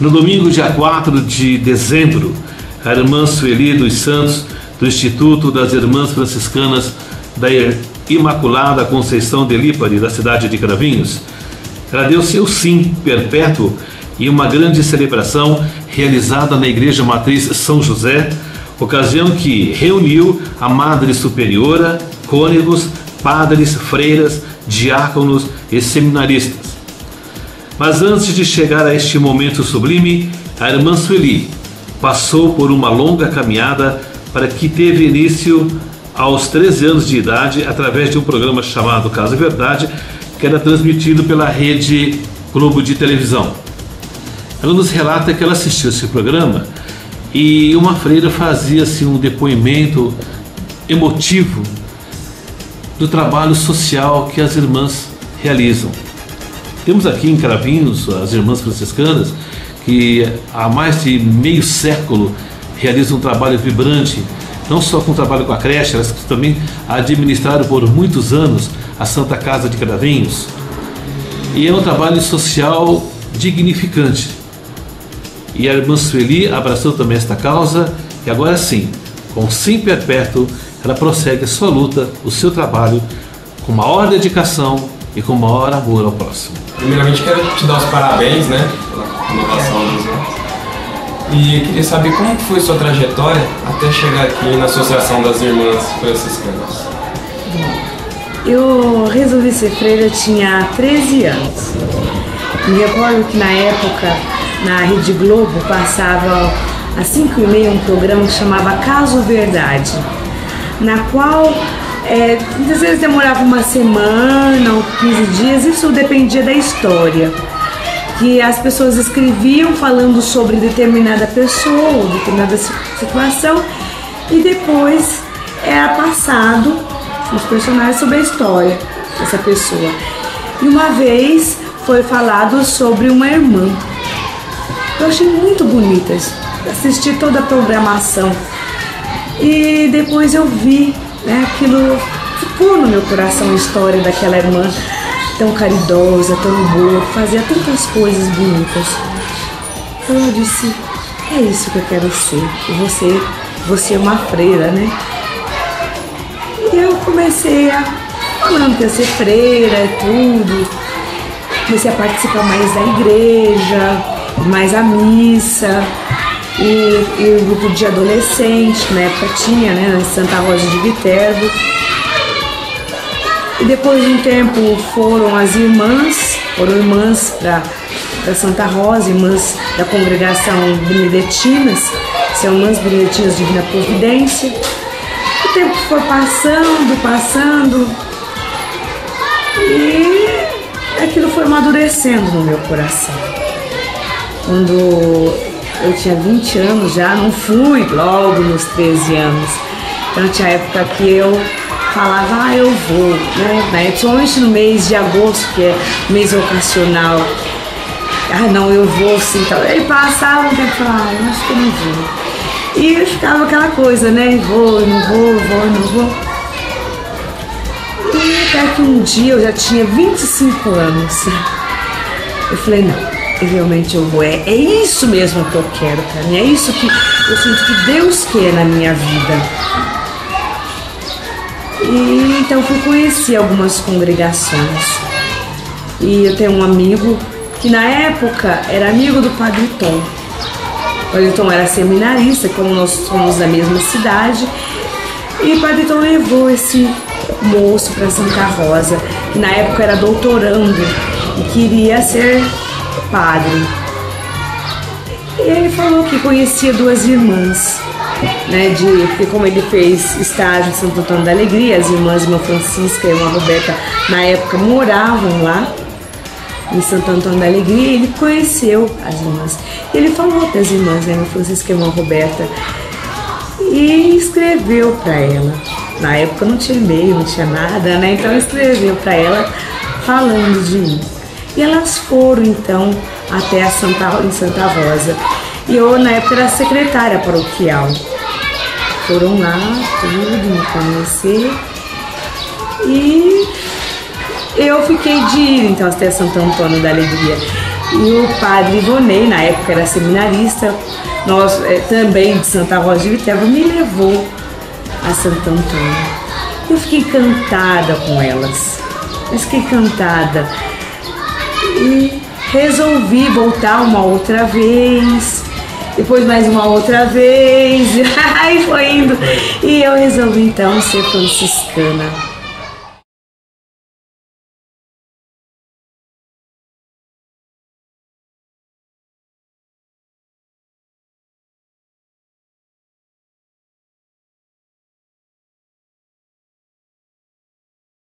No domingo, dia 4 de dezembro, a irmã Sueli dos Santos, do Instituto das Irmãs Franciscanas da Imaculada Conceição de Lípari, da cidade de Cravinhos, ela deu seu sim perpétuo em uma grande celebração realizada na Igreja Matriz São José, ocasião que reuniu a Madre Superiora, cônegos, padres, freiras, diáconos e seminaristas. Mas antes de chegar a este momento sublime, a irmã Sueli passou por uma longa caminhada para que teve início aos 13 anos de idade através de um programa chamado Caso e Verdade, que era transmitido pela Rede Globo de televisão. Ela nos relata que ela assistiu esse programa e uma freira fazia-se um depoimento emotivo do trabalho social que as irmãs realizam. Temos aqui em Cravinhos as irmãs franciscanas que há mais de meio século realizam um trabalho vibrante, não só com o trabalho com a creche, elas também administraram por muitos anos a Santa Casa de Cravinhos. E é um trabalho social dignificante. E a irmã Sueli abraçou também esta causa e agora sim, com sim perpétuo, ela prossegue a sua luta, o seu trabalho, com maior dedicação e com maior amor ao próximo. Primeiramente quero te dar os parabéns, né, pela renovação dos irmãos. E queria saber como foi sua trajetória até chegar aqui na Associação das Irmãs Franciscanas. Eu resolvi ser freira, eu tinha 13 anos. Me recordo que na época, na Rede Globo, passava às 5h30 um programa que chamava Caso Verdade, na qual muitas vezes demorava uma semana ou 15 dias, isso dependia da história, que as pessoas escreviam falando sobre determinada pessoa ou determinada situação e depois era passado os personagens sobre a história dessa pessoa. E uma vez foi falado sobre uma irmã. Eu achei muito bonita, assisti toda a programação e depois eu vi, né, aquilo ficou no meu coração, a história daquela irmã tão caridosa, tão boa, que fazia tantas coisas bonitas. Então eu disse, é isso que eu quero ser, e você é uma freira, né? E eu comecei falando que ia ser freira e tudo, comecei a participar mais da igreja, mais a missa, e o grupo de adolescentes, que na época tinha, né, na Santa Rosa de Viterbo. E depois de um tempo foram irmãs para Santa Rosa, irmãs da congregação beneditinas, são irmãs beneditinas Divina Providência. O tempo foi passando, e aquilo foi amadurecendo no meu coração. Quando eu tinha 20 anos já, não fui logo nos 13 anos. Então tinha época que eu falava, eu vou, né? Principalmente no mês de agosto, que é mês vocacional. Não, eu vou sim. Tal. Aí passava um tempo e falava, eu acho que eu não vou. E ficava aquela coisa, né? Vou, não vou. E até que um dia eu já tinha 25 anos. Eu falei, não, realmente eu vou. É isso mesmo que eu quero pra mim. É isso que eu sinto que Deus quer na minha vida. E então fui conhecer algumas congregações. E eu tenho um amigo que na época era amigo do Padre Tom. O Padre Tom era seminarista, como nós somos da mesma cidade. E o Padre Tom levou esse moço para Santa Rosa, que na época era doutorando e queria ser padre. E ele falou que conhecia duas irmãs, né, porque como ele fez estágio em Santo Antônio da Alegria, as irmãs, irmã Francisca e irmã Roberta, na época moravam lá em Santo Antônio da Alegria, e ele conheceu as irmãs. Ele falou para as irmãs, né, irmã Francisca e irmã Roberta, e escreveu para ela. Na época não tinha e-mail, não tinha nada, né, então escreveu para ela falando de mim. E elas foram então até em Santa Rosa. E eu na época era secretária paroquial. Foram lá, tudo, me conhecer. E eu fiquei de ir então até Santo Antônio da Alegria. E o padre Ivonei, na época era seminarista, nós também de Santa Rosa de Viterbo, me levou a Santo Antônio. Eu fiquei encantada com elas, fiquei encantada e resolvi voltar uma outra vez, depois mais uma outra vez, aí foi indo, e eu resolvi então ser franciscana.